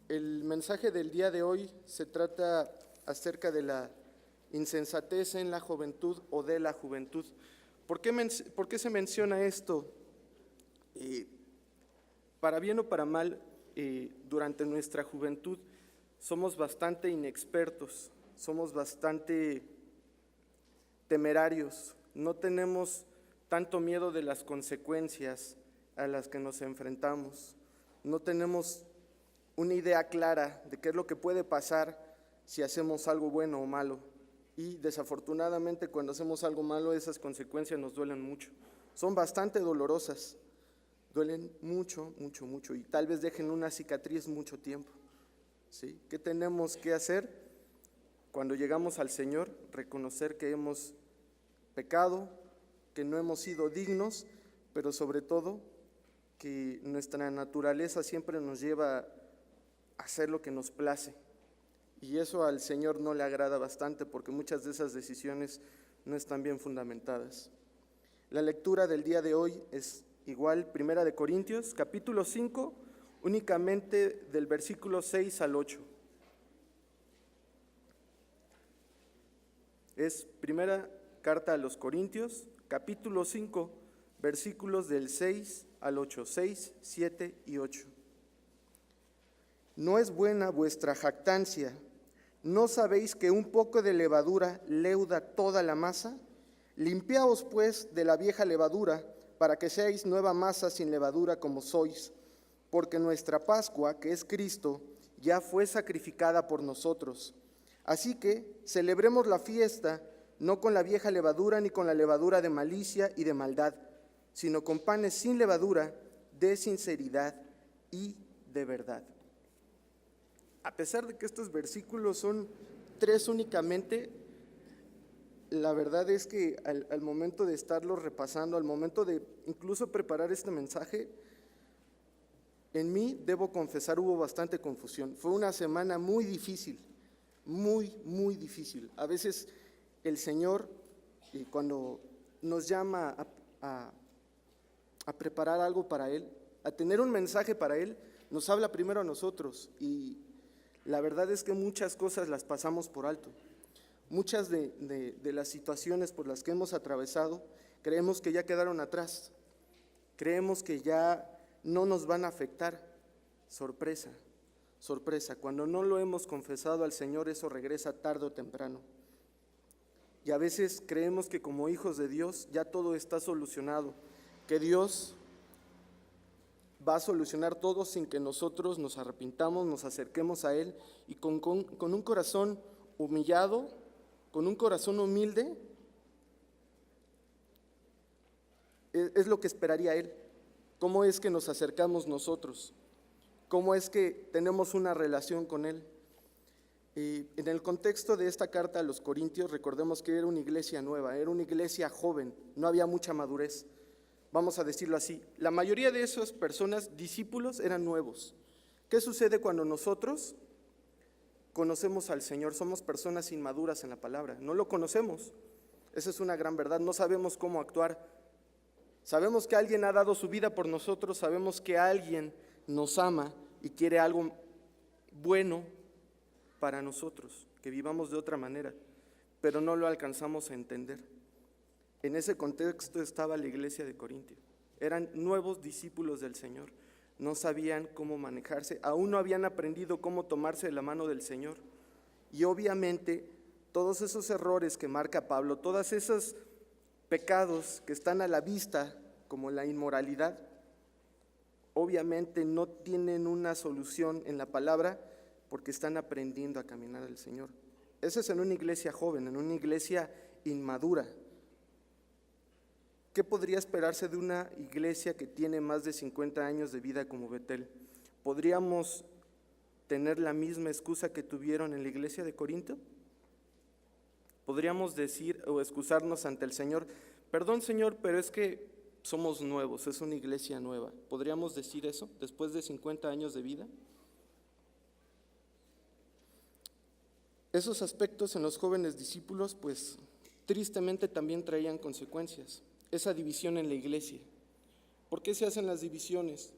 El mensaje del día de hoy se trata acerca de la insensatez en la juventud o de la juventud. ¿Por qué se menciona esto? Para bien o para mal, durante nuestra juventud somos bastante inexpertos, somos bastante temerarios, no tenemos tanto miedo de las consecuencias a las que nos enfrentamos, no tenemos una idea clara de qué es lo que puede pasar si hacemos algo bueno o malo. Y desafortunadamente cuando hacemos algo malo esas consecuencias nos duelen mucho, son bastante dolorosas, duelen mucho, mucho, mucho y tal vez dejen una cicatriz mucho tiempo. ¿Sí? ¿Qué tenemos que hacer cuando llegamos al Señor? Reconocer que hemos pecado, que no hemos sido dignos, pero sobre todo que nuestra naturaleza siempre nos lleva a hacer lo que nos place. Y eso al Señor no le agrada bastante porque muchas de esas decisiones no están bien fundamentadas. La lectura del día de hoy es igual, 1 Corintios, capítulo 5, únicamente del versículo 6 al 8. Es primera carta a los Corintios, capítulo 5, versículos del 6 al 8, 6, 7 y 8. No es buena vuestra jactancia. ¿No sabéis que un poco de levadura leuda toda la masa? Limpiaos pues de la vieja levadura, para que seáis nueva masa sin levadura como sois, porque nuestra Pascua, que es Cristo, ya fue sacrificada por nosotros. Así que celebremos la fiesta, no con la vieja levadura ni con la levadura de malicia y de maldad, sino con panes sin levadura, de sinceridad y de verdad. A pesar de que estos versículos son 3 únicamente, la verdad es que al momento de estarlos repasando, al momento de incluso preparar este mensaje, en mí, debo confesar, hubo bastante confusión. Fue una semana muy difícil, muy, muy difícil. A veces el Señor, cuando nos llama a preparar algo para Él, a tener un mensaje para Él, nos habla primero a nosotros y la verdad es que muchas cosas las pasamos por alto. Muchas de las situaciones por las que hemos atravesado, creemos que ya quedaron atrás. Creemos que ya no nos van a afectar. Sorpresa, sorpresa. Cuando no lo hemos confesado al Señor, eso regresa tarde o temprano. Y a veces creemos que como hijos de Dios ya todo está solucionado, que Dios va a solucionar todo sin que nosotros nos arrepintamos, nos acerquemos a Él y con un corazón humillado, con un corazón humilde, es lo que esperaría Él. ¿Cómo es que nos acercamos nosotros? ¿Cómo es que tenemos una relación con Él? En el contexto de esta carta a los Corintios, recordemos que era una iglesia nueva, era una iglesia joven, no había mucha madurez. Vamos a decirlo así, la mayoría de esas personas, discípulos, eran nuevos. ¿Qué sucede cuando nosotros conocemos al Señor? Somos personas inmaduras en la palabra, no lo conocemos. Esa es una gran verdad, no sabemos cómo actuar. Sabemos que alguien ha dado su vida por nosotros, sabemos que alguien nos ama y quiere algo bueno para nosotros, que vivamos de otra manera, pero no lo alcanzamos a entender. En ese contexto estaba la iglesia de Corintio. Eran nuevos discípulos del Señor. No sabían cómo manejarse, aún no habían aprendido cómo tomarse de la mano del Señor. Y obviamente todos esos errores que marca Pablo, todos esos pecados que están a la vista, como la inmoralidad, obviamente no tienen una solución en la palabra porque están aprendiendo a caminar al Señor. Eso es en una iglesia joven, en una iglesia inmadura. ¿Qué podría esperarse de una iglesia que tiene más de 50 años de vida como Betel? ¿Podríamos tener la misma excusa que tuvieron en la iglesia de Corinto? ¿Podríamos decir o excusarnos ante el Señor? Perdón, Señor, pero es que somos nuevos, es una iglesia nueva. ¿Podríamos decir eso después de 50 años de vida? Esos aspectos en los jóvenes discípulos, pues tristemente también traían consecuencias. Esa división en la iglesia. ¿Por qué se hacen las divisiones?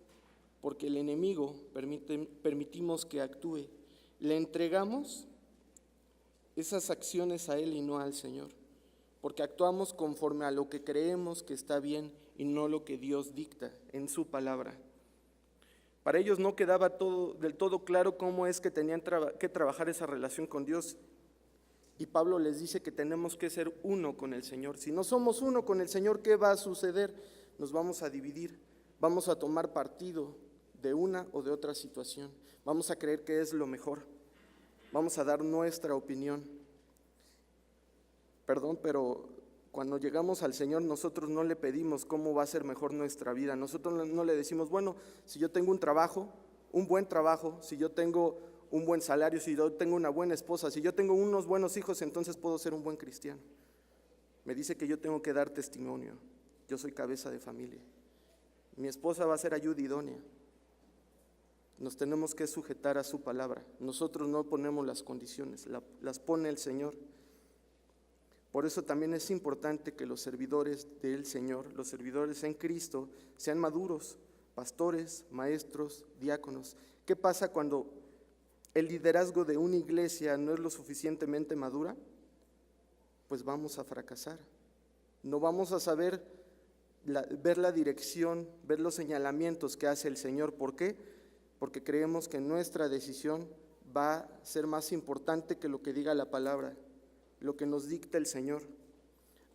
porque el enemigo permitimos que actúe. Le entregamos esas acciones a él y no al Señor, porque actuamos conforme a lo que creemos que está bien y no lo que Dios dicta en su palabra. Para ellos no quedaba del todo claro cómo es que tenían que trabajar esa relación con Dios. Y Pablo les dice que tenemos que ser uno con el Señor. Si no somos uno con el Señor, ¿qué va a suceder? Nos vamos a dividir, vamos a tomar partido de una o de otra situación. Vamos a creer que es lo mejor. Vamos a dar nuestra opinión. Perdón, pero cuando llegamos al Señor, nosotros no le pedimos cómo va a ser mejor nuestra vida. Nosotros no le decimos, bueno, si yo tengo un trabajo, un buen trabajo, si yo tengo un buen salario, si yo tengo una buena esposa, si yo tengo unos buenos hijos, entonces puedo ser un buen cristiano. Me dice que yo tengo que dar testimonio. Yo soy cabeza de familia. Mi esposa va a ser ayuda idónea. Nos tenemos que sujetar a su palabra. Nosotros no ponemos las condiciones, las pone el Señor. Por eso también es importante que los servidores del Señor, los servidores en Cristo, sean maduros, pastores, maestros, diáconos. ¿Qué pasa cuando el liderazgo de una iglesia no es lo suficientemente madura? Pues vamos a fracasar. No vamos a saber ver la dirección, ver los señalamientos que hace el Señor. ¿Por qué? Porque creemos que nuestra decisión va a ser más importante que lo que diga la palabra, lo que nos dicta el Señor.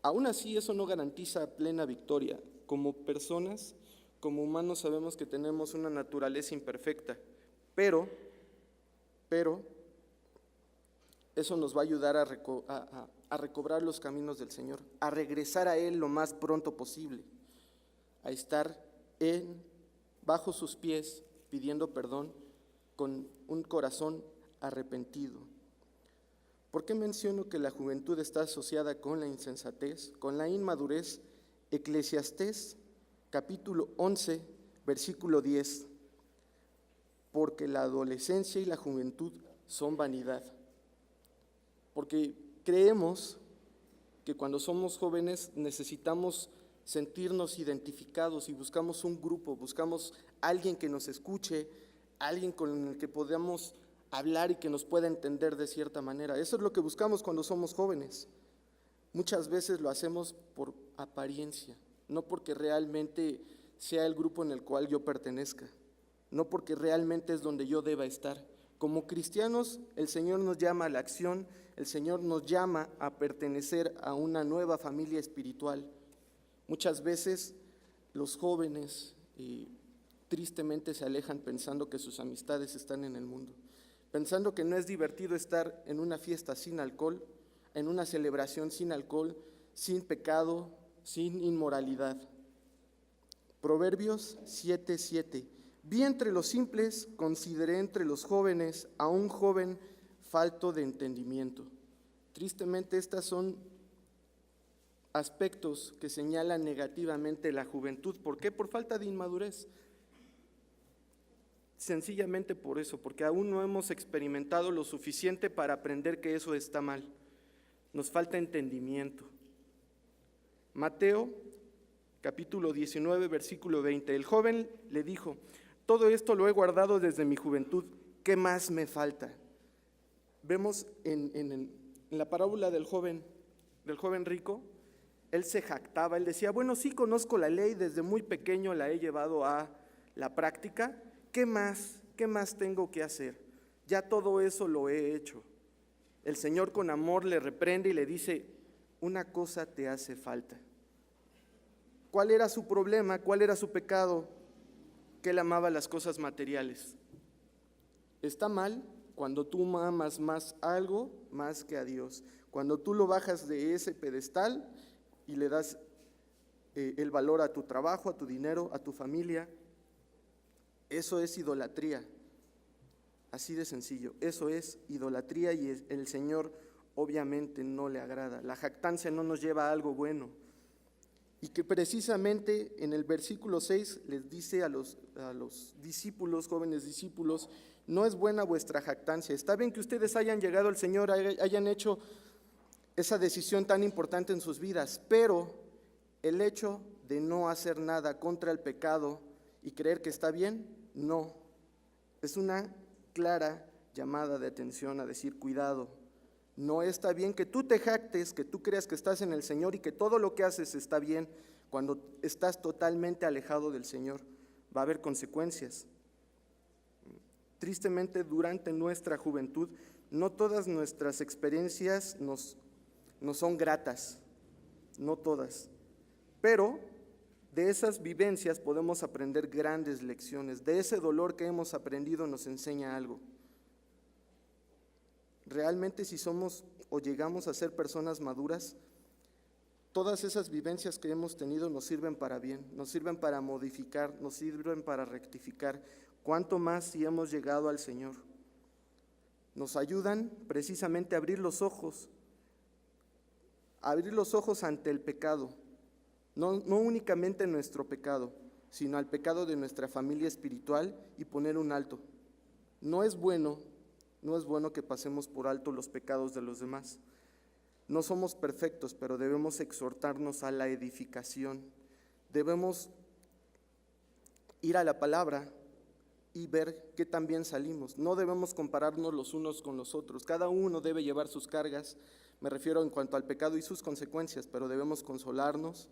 Aún así, eso no garantiza plena victoria. Como personas, como humanos, sabemos que tenemos una naturaleza imperfecta, pero eso nos va a ayudar a recobrar los caminos del Señor, a regresar a Él lo más pronto posible, a estar bajo sus pies, pidiendo perdón con un corazón arrepentido. ¿Por qué menciono que la juventud está asociada con la insensatez, con la inmadurez? Eclesiastés, capítulo 11, versículo 10. Porque la adolescencia y la juventud son vanidad. Porque creemos que cuando somos jóvenes necesitamos sentirnos identificados y buscamos un grupo, buscamos alguien que nos escuche, alguien con el que podamos hablar y que nos pueda entender de cierta manera. Eso es lo que buscamos cuando somos jóvenes. Muchas veces lo hacemos por apariencia, no porque realmente sea el grupo en el cual yo pertenezca, no porque realmente es donde yo deba estar. Como cristianos, el Señor nos llama a la acción, el Señor nos llama a pertenecer a una nueva familia espiritual. Muchas veces los jóvenes tristemente se alejan pensando que sus amistades están en el mundo, pensando que no es divertido estar en una fiesta sin alcohol, en una celebración sin alcohol, sin pecado, sin inmoralidad. Proverbios 7:7. Vi entre los simples, consideré entre los jóvenes a un joven falto de entendimiento. Tristemente, estas son aspectos que señalan negativamente la juventud. ¿Por qué? Por falta de inmadurez. Sencillamente por eso, porque aún no hemos experimentado lo suficiente para aprender que eso está mal. Nos falta entendimiento. Mateo, capítulo 19, versículo 20. El joven le dijo: todo esto lo he guardado desde mi juventud, ¿qué más me falta? Vemos en la parábola del joven rico, él se jactaba, él decía, bueno, sí conozco la ley, desde muy pequeño la he llevado a la práctica, ¿qué más tengo que hacer? Ya todo eso lo he hecho. El Señor con amor le reprende y le dice, una cosa te hace falta. ¿Cuál era su problema? ¿Cuál era su pecado? Que él amaba las cosas materiales. Está mal cuando tú amas más algo más que a Dios, cuando tú lo bajas de ese pedestal y le das el valor a tu trabajo, a tu dinero, a tu familia. Eso es idolatría, así de sencillo, eso es idolatría y el Señor obviamente no le agrada. La jactancia no nos lleva a algo bueno. Y que precisamente en el versículo 6 les dice a los discípulos, jóvenes discípulos, no es buena vuestra jactancia. Está bien que ustedes hayan llegado al Señor, hayan hecho esa decisión tan importante en sus vidas, pero el hecho de no hacer nada contra el pecado y creer que está bien, No, es una clara llamada de atención a decir, cuidado, no está bien que tú te jactes, que tú creas que estás en el Señor y que todo lo que haces está bien cuando estás totalmente alejado del Señor. Va a haber consecuencias. Tristemente, durante nuestra juventud, no todas nuestras experiencias nos son gratas, no todas, pero de esas vivencias podemos aprender grandes lecciones. De ese dolor que hemos aprendido nos enseña algo. Realmente, si somos o llegamos a ser personas maduras, todas esas vivencias que hemos tenido nos sirven para bien, nos sirven para modificar, nos sirven para rectificar. Cuánto más si hemos llegado al Señor. Nos ayudan precisamente a abrir los ojos ante el pecado. No únicamente nuestro pecado, sino al pecado de nuestra familia espiritual y poner un alto. No es bueno que pasemos por alto los pecados de los demás. No somos perfectos, pero debemos exhortarnos a la edificación. Debemos ir a la palabra y ver qué tan bien salimos. No debemos compararnos los unos con los otros. Cada uno debe llevar sus cargas, me refiero en cuanto al pecado y sus consecuencias, pero debemos consolarnos,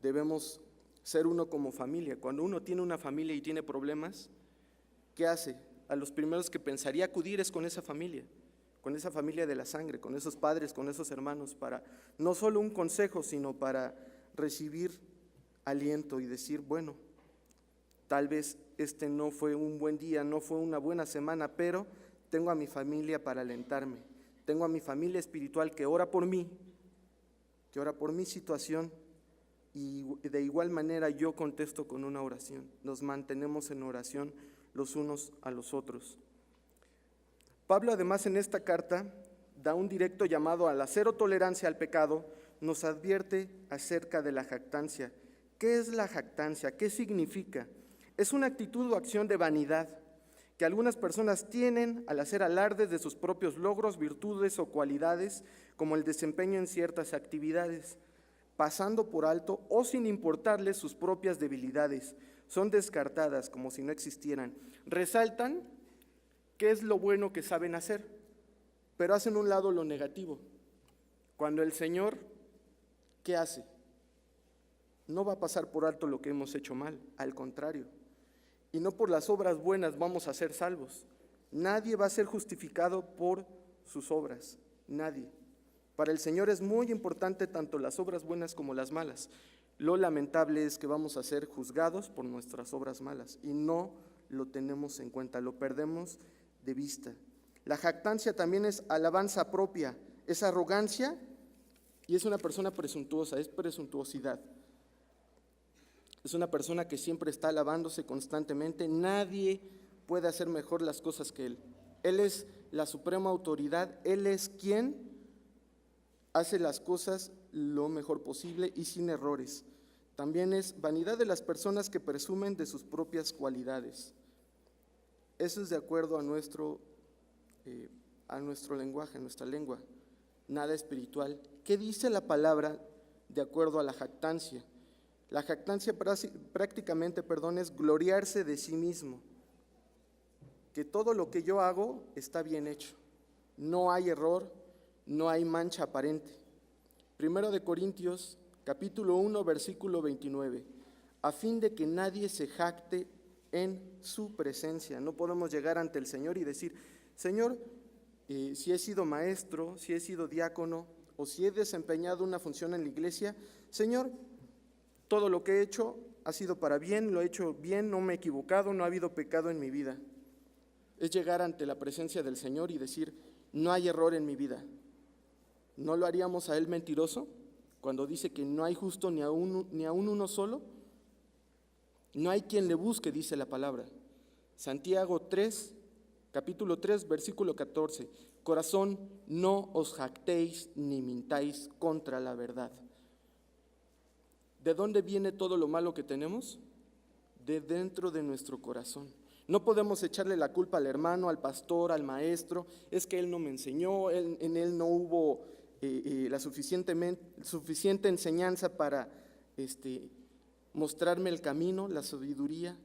debemos ser uno como familia. Cuando uno tiene una familia y tiene problemas, ¿qué hace? A los primeros que pensaría acudir es con esa familia de la sangre, con esos padres, con esos hermanos, para no solo un consejo, sino para recibir aliento y decir, bueno, tal vez este no fue un buen día, no fue una buena semana, pero tengo a mi familia para alentarme, tengo a mi familia espiritual que ora por mí, que ora por mi situación, y de igual manera yo contesto con una oración. Nos mantenemos en oración los unos a los otros. Pablo, además, en esta carta da un directo llamado a la cero tolerancia al pecado, nos advierte acerca de la jactancia. ¿Qué es la jactancia? ¿Qué significa? Es una actitud o acción de vanidad que algunas personas tienen al hacer alardes de sus propios logros, virtudes o cualidades, como el desempeño en ciertas actividades, pasando por alto o sin importarles sus propias debilidades. Son descartadas como si no existieran. Resaltan qué es lo bueno que saben hacer, pero hacen un lado lo negativo. Cuando el Señor, ¿qué hace? No va a pasar por alto lo que hemos hecho mal, al contrario. Y no por las obras buenas vamos a ser salvos. Nadie va a ser justificado por sus obras, nadie. Para el Señor es muy importante tanto las obras buenas como las malas. Lo lamentable es que vamos a ser juzgados por nuestras obras malas y no lo tenemos en cuenta, lo perdemos de vista. La jactancia también es alabanza propia, es arrogancia y es una persona presuntuosa, es presuntuosidad. Es una persona que siempre está alabándose constantemente. Nadie puede hacer mejor las cosas que él. Él es la suprema autoridad, él es quien hace las cosas lo mejor posible y sin errores. También es vanidad de las personas que presumen de sus propias cualidades. Eso es de acuerdo a nuestro lenguaje, a nuestra lengua, nada espiritual. ¿Qué dice la palabra de acuerdo a la jactancia? La jactancia prácticamente, es gloriarse de sí mismo, que todo lo que yo hago está bien hecho, no hay error, no hay mancha aparente. 1 Corintios, capítulo 1, versículo 29, a fin de que nadie se jacte en su presencia. No podemos llegar ante el Señor y decir, Señor, si he sido maestro, si he sido diácono o si he desempeñado una función en la iglesia, Señor, todo lo que he hecho ha sido para bien, lo he hecho bien, no me he equivocado, no ha habido pecado en mi vida. Es llegar ante la presencia del Señor y decir, no hay error en mi vida. ¿No lo haríamos a Él mentiroso cuando dice que no hay justo ni aún uno solo? No hay quien le busque, dice la palabra. Santiago 3, capítulo 3, versículo 14. Corazón, no os jactéis ni mintáis contra la verdad. ¿De dónde viene todo lo malo que tenemos? De dentro de nuestro corazón. No podemos echarle la culpa al hermano, al pastor, al maestro. Es que él no me enseñó, en él no hubo la suficiente enseñanza para mostrarme el camino, la sabiduría.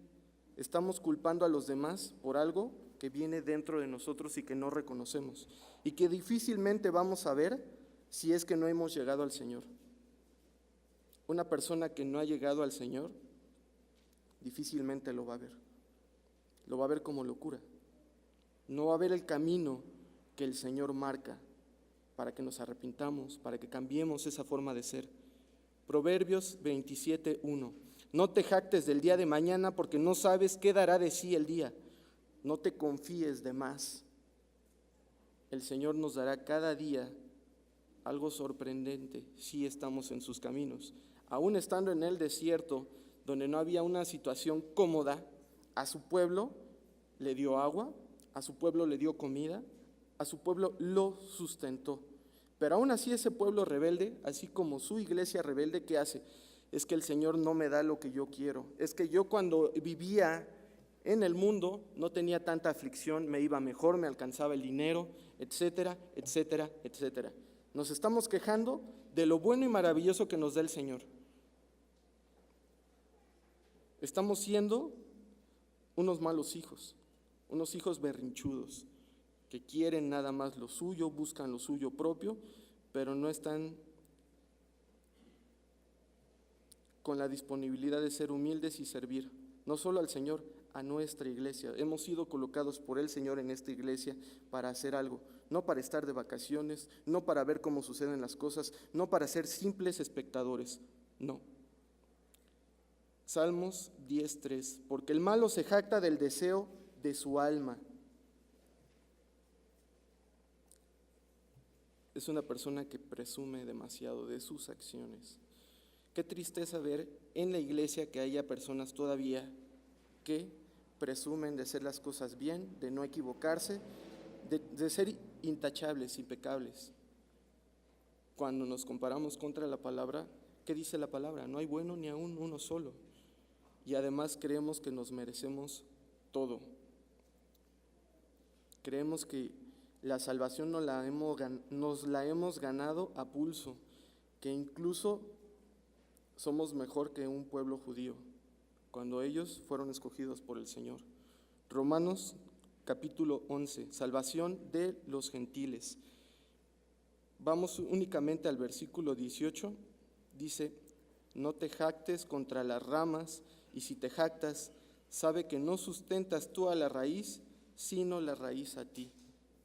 Estamos culpando a los demás por algo que viene dentro de nosotros y que no reconocemos, y que difícilmente vamos a ver si es que no hemos llegado al Señor. Una persona que no ha llegado al Señor difícilmente lo va a ver. Lo va a ver como locura. No va a ver el camino que el Señor marca para que nos arrepintamos, para que cambiemos esa forma de ser. Proverbios 27:1. No te jactes del día de mañana, porque no sabes qué dará de sí el día. No te confíes de más. El Señor nos dará cada día algo sorprendente si estamos en sus caminos. Aún estando en el desierto, donde no había una situación cómoda, a su pueblo le dio agua, a su pueblo le dio comida, a su pueblo lo sustentó. Pero aún así ese pueblo rebelde, así como su iglesia rebelde, ¿qué hace? Es que el Señor no me da lo que yo quiero. Es que yo cuando vivía en el mundo no tenía tanta aflicción, me iba mejor, me alcanzaba el dinero, etcétera, etcétera, etcétera. Nos estamos quejando de lo bueno y maravilloso que nos da el Señor. Estamos siendo unos malos hijos, unos hijos berrinchudos, que quieren nada más lo suyo, buscan lo suyo propio, pero no están con la disponibilidad de ser humildes y servir, no solo al Señor, a nuestra iglesia. Hemos sido colocados por el Señor en esta iglesia para hacer algo, no para estar de vacaciones, no para ver cómo suceden las cosas, no para ser simples espectadores, no. Salmos 10:3, porque el malo se jacta del deseo de su alma. Es una persona que presume demasiado de sus acciones. Qué tristeza ver en la iglesia que haya personas todavía que presumen de hacer las cosas bien, de no equivocarse, de ser intachables, impecables. Cuando nos comparamos contra la palabra, ¿qué dice la palabra? No hay bueno ni aún uno solo. Y además creemos que nos merecemos todo. Creemos que la salvación nos la hemos ganado a pulso, que incluso somos mejor que un pueblo judío, cuando ellos fueron escogidos por el Señor. Romanos capítulo 11, salvación de los gentiles. Vamos únicamente al versículo 18, dice: no te jactes contra las ramas, y si te jactas, sabe que no sustentas tú a la raíz, sino la raíz a ti.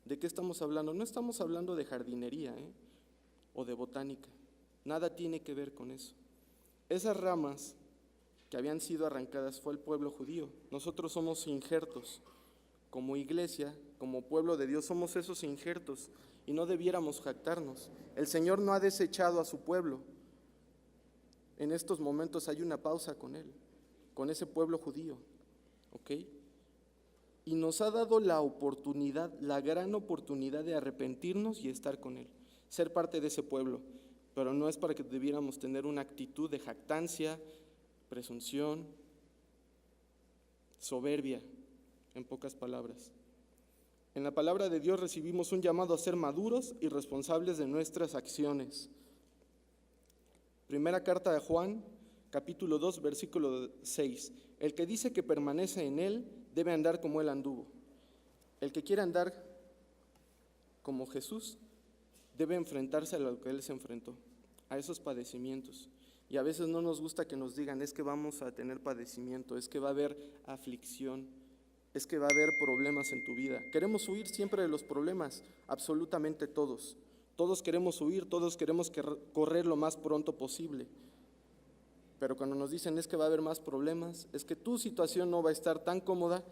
¿De qué estamos hablando? No estamos hablando de jardinería, o de botánica, nada tiene que ver con eso. Esas ramas que habían sido arrancadas fue el pueblo judío. Nosotros somos injertos. Como iglesia, como pueblo de Dios, somos esos injertos y no debiéramos jactarnos. El Señor no ha desechado a su pueblo. En estos momentos hay una pausa con Él, con ese pueblo judío, ¿ok? Y nos ha dado la oportunidad, la gran oportunidad de arrepentirnos y estar con Él, ser parte de ese pueblo. Pero no es para que debiéramos tener una actitud de jactancia, presunción, soberbia, en pocas palabras. En la palabra de Dios recibimos un llamado a ser maduros y responsables de nuestras acciones. Primera carta de Juan, capítulo 2, versículo 6. El que dice que permanece en Él debe andar como Él anduvo. El que quiere andar como Jesús debe enfrentarse a lo que Él se enfrentó, a esos padecimientos. Y a veces no nos gusta que nos digan, es que vamos a tener padecimiento, es que va a haber aflicción, es que va a haber problemas en tu vida. Queremos huir siempre de los problemas, absolutamente todos. Todos queremos huir, todos queremos correr lo más pronto posible. Pero cuando nos dicen es que va a haber más problemas, es que tu situación no va a estar tan cómoda,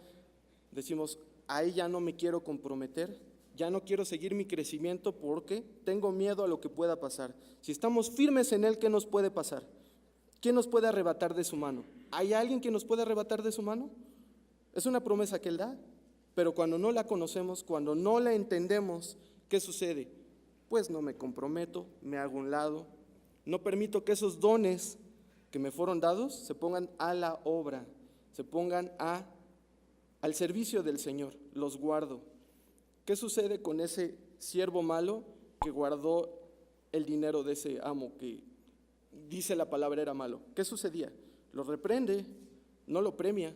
decimos, ahí ya no me quiero comprometer, ya no quiero seguir mi crecimiento porque tengo miedo a lo que pueda pasar. Si estamos firmes en Él, ¿qué nos puede pasar? ¿Quién nos puede arrebatar de su mano? ¿Hay alguien que nos puede arrebatar de su mano? Es una promesa que Él da, pero cuando no la conocemos, cuando no la entendemos, ¿qué sucede? Pues no me comprometo, me hago un lado, no permito que esos dones que me fueron dados se pongan a la obra, se pongan al servicio del Señor, los guardo. ¿Qué sucede con ese siervo malo que guardó el dinero de ese amo que dice la palabra era malo? ¿Qué sucedía? Lo reprende, no lo premia.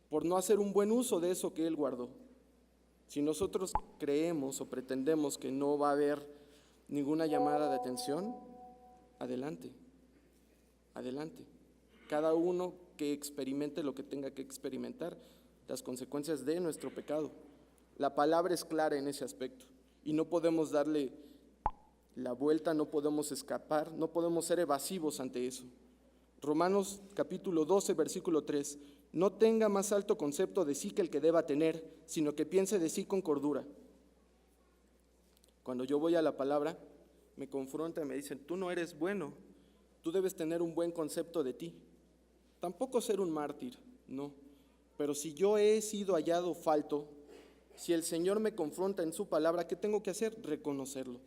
por no hacer un buen uso de eso que Él guardó. Si nosotros creemos o pretendemos que no va a haber ninguna llamada de atención, adelante, adelante. Cada uno que experimente lo que tenga que experimentar, las consecuencias de nuestro pecado. La palabra es clara en ese aspecto y no podemos darle la vuelta, no podemos escapar, no podemos ser evasivos ante eso. Romanos capítulo 12, versículo 3. No tenga más alto concepto de sí que el que deba tener, sino que piense de sí con cordura. Cuando yo voy a la palabra, me confrontan, me dicen, tú no eres bueno, tú debes tener un buen concepto de ti. Tampoco ser un mártir, no. Pero si yo he sido hallado falto, si el Señor me confronta en su palabra, ¿qué tengo que hacer? Reconocerlo.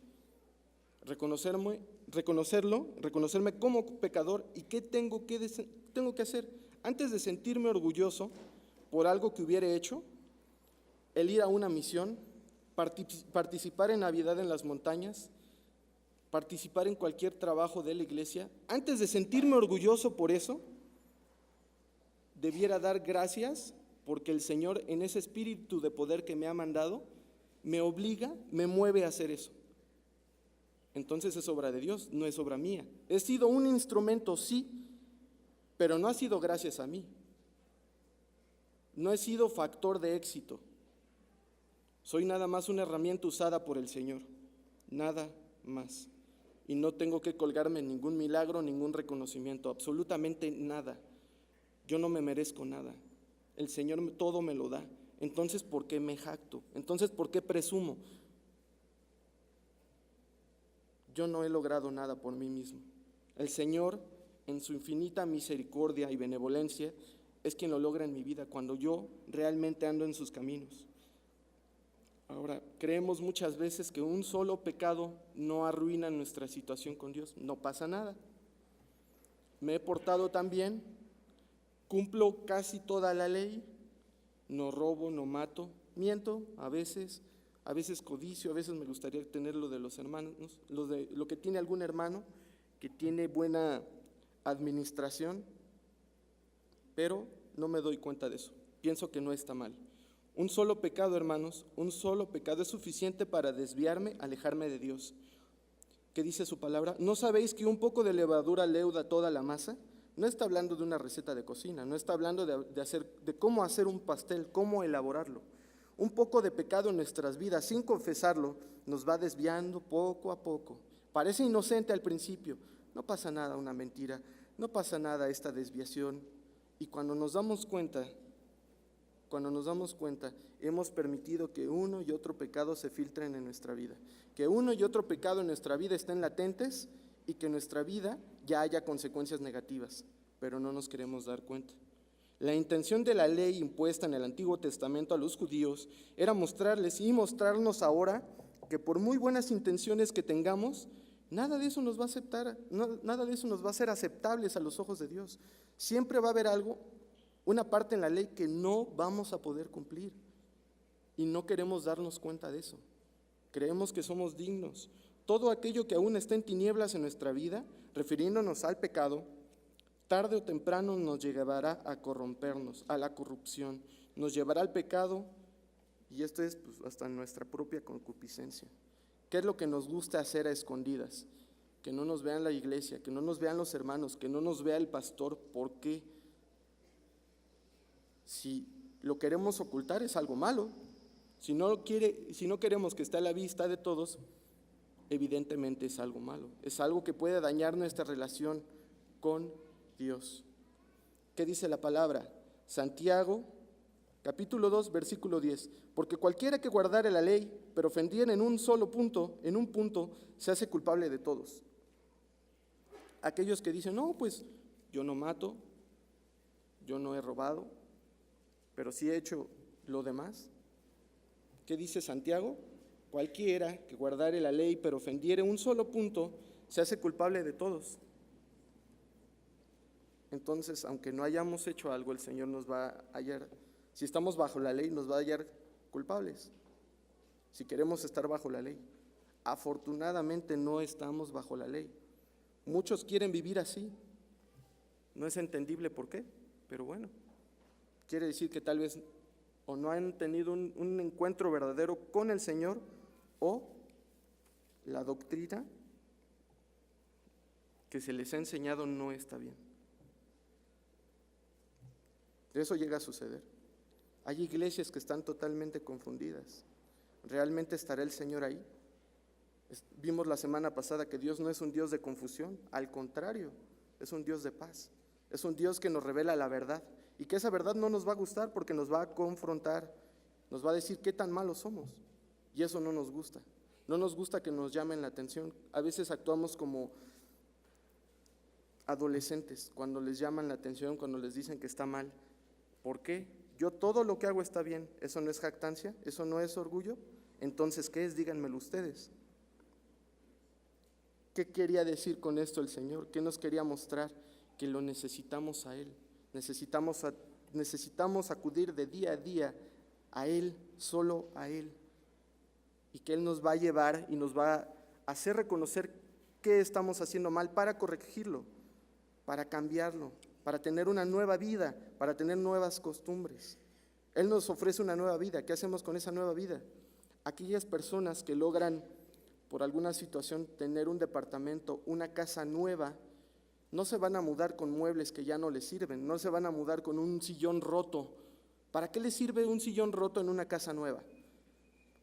Reconocerme como pecador. ¿Y qué tengo que hacer? Antes de sentirme orgulloso por algo que hubiera hecho, el ir a una misión, participar en Navidad en las montañas, participar en cualquier trabajo de la iglesia, antes de sentirme orgulloso por eso, debiera dar gracias porque el Señor, en ese espíritu de poder que me ha mandado, me obliga, me mueve a hacer eso. Entonces es obra de Dios, no es obra mía. He sido un instrumento, sí, pero no ha sido gracias a mí. No he sido factor de éxito. Soy nada más una herramienta usada por el Señor, nada más. Y no tengo que colgarme en ningún milagro, ningún reconocimiento, absolutamente nada. Yo no me merezco nada. El Señor todo me lo da. Entonces, ¿por qué me jacto? Entonces, ¿por qué presumo? Yo no he logrado nada por mí mismo. El Señor, en su infinita misericordia y benevolencia, es quien lo logra en mi vida cuando yo realmente ando en sus caminos. Ahora, creemos muchas veces que un solo pecado no arruina nuestra situación con Dios. No pasa nada. Me he portado tan bien, cumplo casi toda la ley, no robo, no mato, miento a veces codicio, a veces me gustaría tener lo de los hermanos, lo que tiene algún hermano que tiene buena administración, pero no me doy cuenta de eso. Pienso que no está mal. Un solo pecado, hermanos, un solo pecado es suficiente para desviarme, alejarme de Dios. ¿Qué dice su palabra? ¿No sabéis que un poco de levadura leuda toda la masa? No está hablando de una receta de cocina, no está hablando de cómo hacer un pastel, cómo elaborarlo. Un poco de pecado en nuestras vidas, sin confesarlo, nos va desviando poco a poco. Parece inocente al principio, no pasa nada una mentira, no pasa nada esta desviación. Y cuando nos damos cuenta, hemos permitido que uno y otro pecado se filtren en nuestra vida, que uno y otro pecado en nuestra vida estén latentes y que en nuestra vida ya haya consecuencias negativas, pero no nos queremos dar cuenta. La intención de la ley impuesta en el Antiguo Testamento a los judíos era mostrarles y mostrarnos ahora que por muy buenas intenciones que tengamos, nada de eso nos va a aceptar, nada de eso nos va a ser aceptables a los ojos de Dios. Siempre va a haber algo, una parte en la ley que no vamos a poder cumplir y no queremos darnos cuenta de eso. Creemos que somos dignos. Todo aquello que aún está en tinieblas en nuestra vida, refiriéndonos al pecado, tarde o temprano nos llevará a corrompernos, a la corrupción, nos llevará al pecado, y esto es hasta nuestra propia concupiscencia. ¿Qué es lo que nos gusta hacer a escondidas? Que no nos vean la iglesia, que no nos vean los hermanos, que no nos vea el pastor. ¿Por qué? Si lo queremos ocultar es algo malo. Si no queremos que esté a la vista de todos, evidentemente es algo malo. Es algo que puede dañar nuestra relación con Dios. ¿Qué dice la palabra? Santiago, capítulo 2, versículo 10. Porque cualquiera que guardare la ley, pero ofendiera en un punto, se hace culpable de todos. Aquellos que dicen, no, pues yo no mato, yo no he robado, pero sí he hecho lo demás. ¿Qué dice Santiago? Cualquiera que guardare la ley, pero ofendiere un solo punto, se hace culpable de todos. Entonces, aunque no hayamos hecho algo, el Señor nos va a hallar, si estamos bajo la ley, nos va a hallar culpables, si queremos estar bajo la ley. Afortunadamente no estamos bajo la ley. Muchos quieren vivir así. No es entendible por qué, pero bueno, quiere decir que tal vez o no han tenido un encuentro verdadero con el Señor, o la doctrina que se les ha enseñado no está bien. Eso llega a suceder. Hay iglesias que están totalmente confundidas. ¿Realmente estará el Señor ahí? Vimos la semana pasada que Dios no es un Dios de confusión, al contrario, es un Dios de paz. Es un Dios que nos revela la verdad, y que esa verdad no nos va a gustar porque nos va a confrontar, nos va a decir qué tan malos somos, y eso no nos gusta. No nos gusta que nos llamen la atención. A veces actuamos como adolescentes cuando les llaman la atención, cuando les dicen que está mal. ¿Por qué? Yo todo lo que hago está bien. ¿Eso no es jactancia? ¿Eso no es orgullo? Entonces, ¿qué es? Díganmelo ustedes. ¿Qué quería decir con esto el Señor? ¿Qué nos quería mostrar? Que lo necesitamos a Él. Necesitamos acudir de día a día a Él, solo a Él. Y que Él nos va a llevar y nos va a hacer reconocer qué estamos haciendo mal para corregirlo, para cambiarlo, para tener una nueva vida, para tener nuevas costumbres. Él nos ofrece una nueva vida. ¿Qué hacemos con esa nueva vida? Aquellas personas que logran, por alguna situación, tener un departamento, una casa nueva, no se van a mudar con muebles que ya no les sirven, no se van a mudar con un sillón roto. ¿Para qué les sirve un sillón roto en una casa nueva?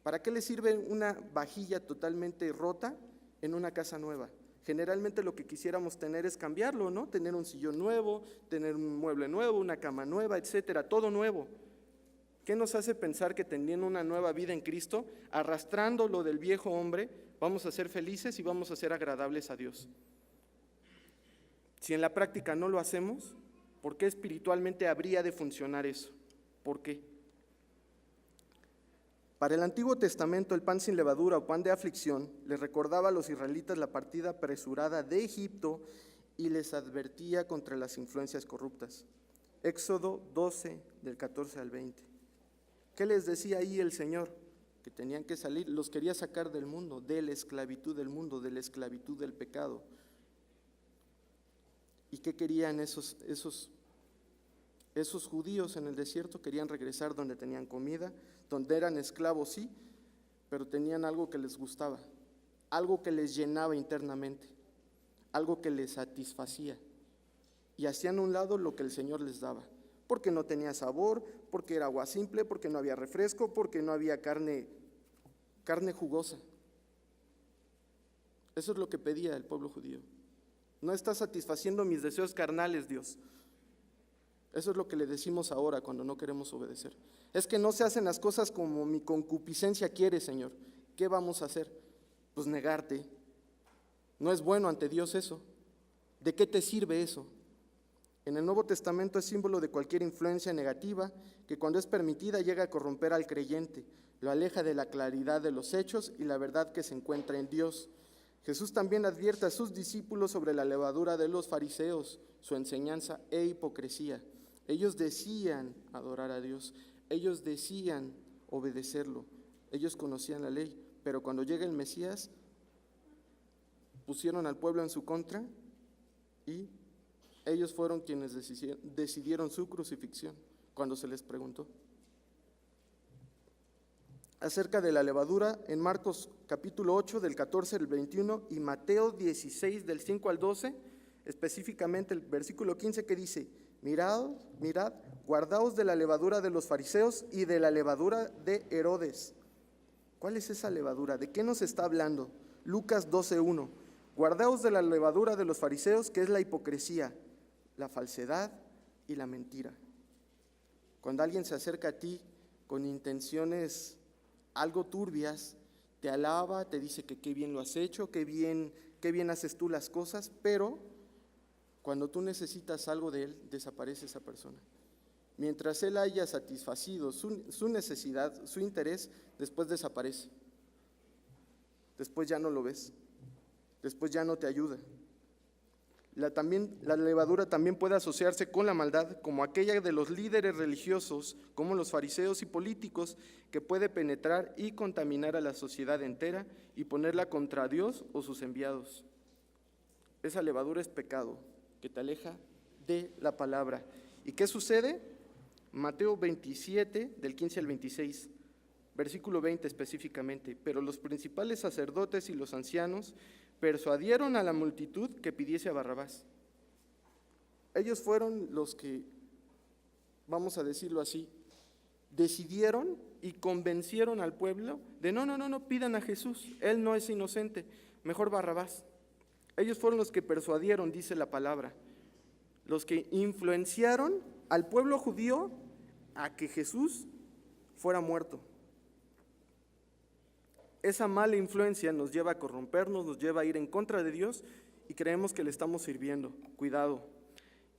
¿Para qué les sirve una vajilla totalmente rota en una casa nueva? Generalmente lo que quisiéramos tener es cambiarlo, ¿no? Tener un sillón nuevo, tener un mueble nuevo, una cama nueva, etcétera, todo nuevo. ¿Qué nos hace pensar que teniendo una nueva vida en Cristo, arrastrando lo del viejo hombre, vamos a ser felices y vamos a ser agradables a Dios? Si en la práctica no lo hacemos, ¿por qué espiritualmente habría de funcionar eso? ¿Por qué? Para el Antiguo Testamento, el pan sin levadura o pan de aflicción les recordaba a los israelitas la partida apresurada de Egipto y les advertía contra las influencias corruptas. Éxodo 12, del 14 al 20. ¿Qué les decía ahí el Señor? Que tenían que salir, los quería sacar del mundo, de la esclavitud del mundo, de la esclavitud del pecado. ¿Y qué querían esos judíos en el desierto? Querían regresar donde tenían comida, donde eran esclavos, sí, pero tenían algo que les gustaba, algo que les llenaba internamente, algo que les satisfacía, y hacían a un lado lo que el Señor les daba, porque no tenía sabor, porque era agua simple, porque no había refresco, porque no había carne jugosa. Eso es lo que pedía el pueblo judío. No está satisfaciendo mis deseos carnales, Dios. Eso es lo que le decimos ahora cuando no queremos obedecer. Es que no se hacen las cosas como mi concupiscencia quiere, Señor. ¿Qué vamos a hacer? Pues negarte. No es bueno ante Dios eso. ¿De qué te sirve eso? En el Nuevo Testamento es símbolo de cualquier influencia negativa que cuando es permitida llega a corromper al creyente, lo aleja de la claridad de los hechos y la verdad que se encuentra en Dios. Jesús también advierte a sus discípulos sobre la levadura de los fariseos, su enseñanza e hipocresía. Ellos decían adorar a Dios, ellos decían obedecerlo, ellos conocían la ley, pero cuando llega el Mesías, pusieron al pueblo en su contra y ellos fueron quienes decidieron su crucifixión cuando se les preguntó. Acerca de la levadura, en Marcos capítulo 8 del 14 al 21 y Mateo 16 del 5 al 12, específicamente el versículo 15 que dice: mirad, guardaos de la levadura de los fariseos y de la levadura de Herodes. ¿Cuál es esa levadura? ¿De qué nos está hablando? Lucas 12:1. Guardaos de la levadura de los fariseos, que es la hipocresía, la falsedad y la mentira. Cuando alguien se acerca a ti con intenciones algo turbias, te alaba, te dice que qué bien lo has hecho, qué bien haces tú las cosas, pero cuando tú necesitas algo de él, desaparece esa persona. Mientras él haya satisfacido su necesidad, su interés, después desaparece. Después ya no lo ves, después ya no te ayuda. La levadura también puede asociarse con la maldad, como aquella de los líderes religiosos, como los fariseos y políticos, que puede penetrar y contaminar a la sociedad entera y ponerla contra Dios o sus enviados. Esa levadura es pecado, que te aleja de la palabra. ¿Y qué sucede? Mateo 27, del 15 al 26, versículo 20 específicamente. Pero los principales sacerdotes y los ancianos persuadieron a la multitud que pidiese a Barrabás. Ellos fueron los que, vamos a decirlo así, decidieron y convencieron al pueblo de no pidan a Jesús, él no es inocente, mejor Barrabás. Ellos fueron los que persuadieron, dice la palabra, los que influenciaron al pueblo judío a que Jesús fuera muerto. Esa mala influencia nos lleva a corrompernos, nos lleva a ir en contra de Dios y creemos que le estamos sirviendo. Cuidado.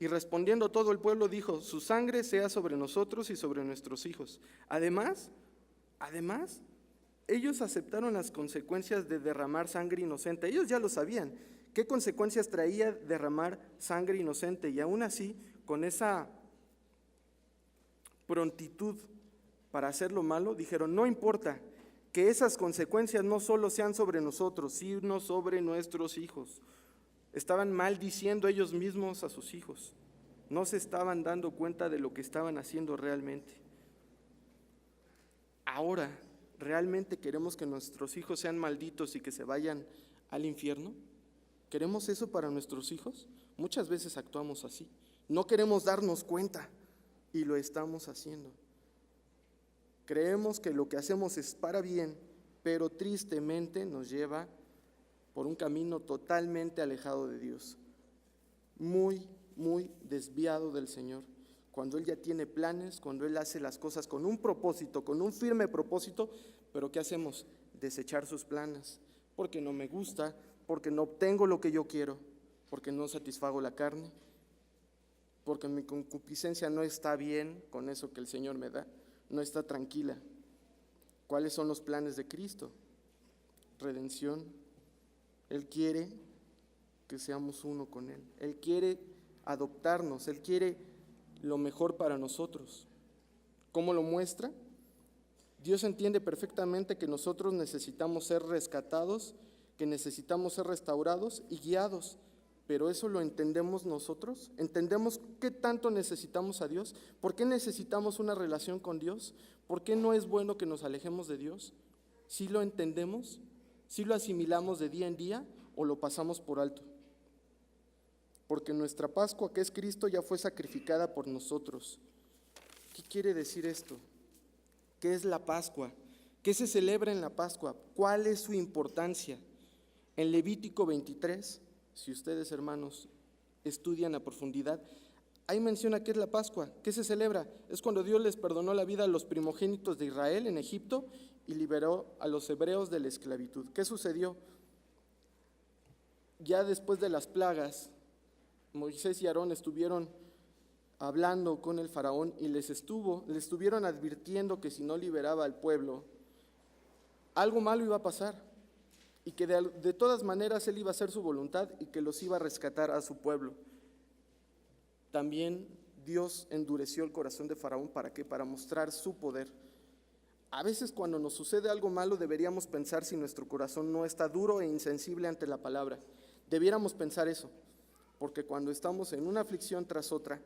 Y respondiendo todo el pueblo dijo, su sangre sea sobre nosotros y sobre nuestros hijos. Además, ellos aceptaron las consecuencias de derramar sangre inocente. Ellos ya lo sabían. ¿Qué consecuencias traía derramar sangre inocente? Y aún así, con esa prontitud para hacer lo malo, dijeron, no importa, que esas consecuencias no solo sean sobre nosotros, sino sobre nuestros hijos. Estaban maldiciendo ellos mismos a sus hijos. No se estaban dando cuenta de lo que estaban haciendo realmente. Ahora, ¿realmente queremos que nuestros hijos sean malditos y que se vayan al infierno? ¿Queremos eso para nuestros hijos? Muchas veces actuamos así. No queremos darnos cuenta y lo estamos haciendo. Creemos que lo que hacemos es para bien, pero tristemente nos lleva por un camino totalmente alejado de Dios, muy desviado del Señor. Cuando Él ya tiene planes, cuando Él hace las cosas con un propósito, con un firme propósito, pero ¿qué hacemos? Desechar sus planes, porque no me gusta, porque no obtengo lo que yo quiero, porque no satisfago la carne, porque mi concupiscencia no está bien con eso que el Señor me da, no está tranquila. ¿Cuáles son los planes de Cristo? Redención. Él quiere que seamos uno con Él. Él quiere adoptarnos, Él quiere lo mejor para nosotros. ¿Cómo lo muestra? Dios entiende perfectamente que nosotros necesitamos ser rescatados, que necesitamos ser restaurados y guiados. Pero eso lo entendemos nosotros. ¿Entendemos qué tanto necesitamos a Dios? ¿Por qué necesitamos una relación con Dios? ¿Por qué no es bueno que nos alejemos de Dios? ¿Sí lo entendemos? ¿Sí lo asimilamos de día en día o lo pasamos por alto? Porque nuestra Pascua, que es Cristo, ya fue sacrificada por nosotros. ¿Qué quiere decir esto? ¿Qué es la Pascua? ¿Qué se celebra en la Pascua? ¿Cuál es su importancia? En Levítico 23, si ustedes, hermanos, estudian a profundidad, ahí menciona qué es la Pascua, qué se celebra. Es cuando Dios les perdonó la vida a los primogénitos de Israel en Egipto y liberó a los hebreos de la esclavitud. ¿Qué sucedió? Ya después de las plagas, Moisés y Aarón estuvieron hablando con el faraón y le estuvieron advirtiendo que si no liberaba al pueblo, algo malo iba a pasar y que de todas maneras él iba a hacer su voluntad y que los iba a rescatar a su pueblo. También Dios endureció el corazón de Faraón, ¿para qué? Para mostrar su poder. A veces cuando nos sucede algo malo deberíamos pensar si nuestro corazón no está duro e insensible ante la palabra. Debiéramos pensar eso, porque cuando estamos en una aflicción tras otra,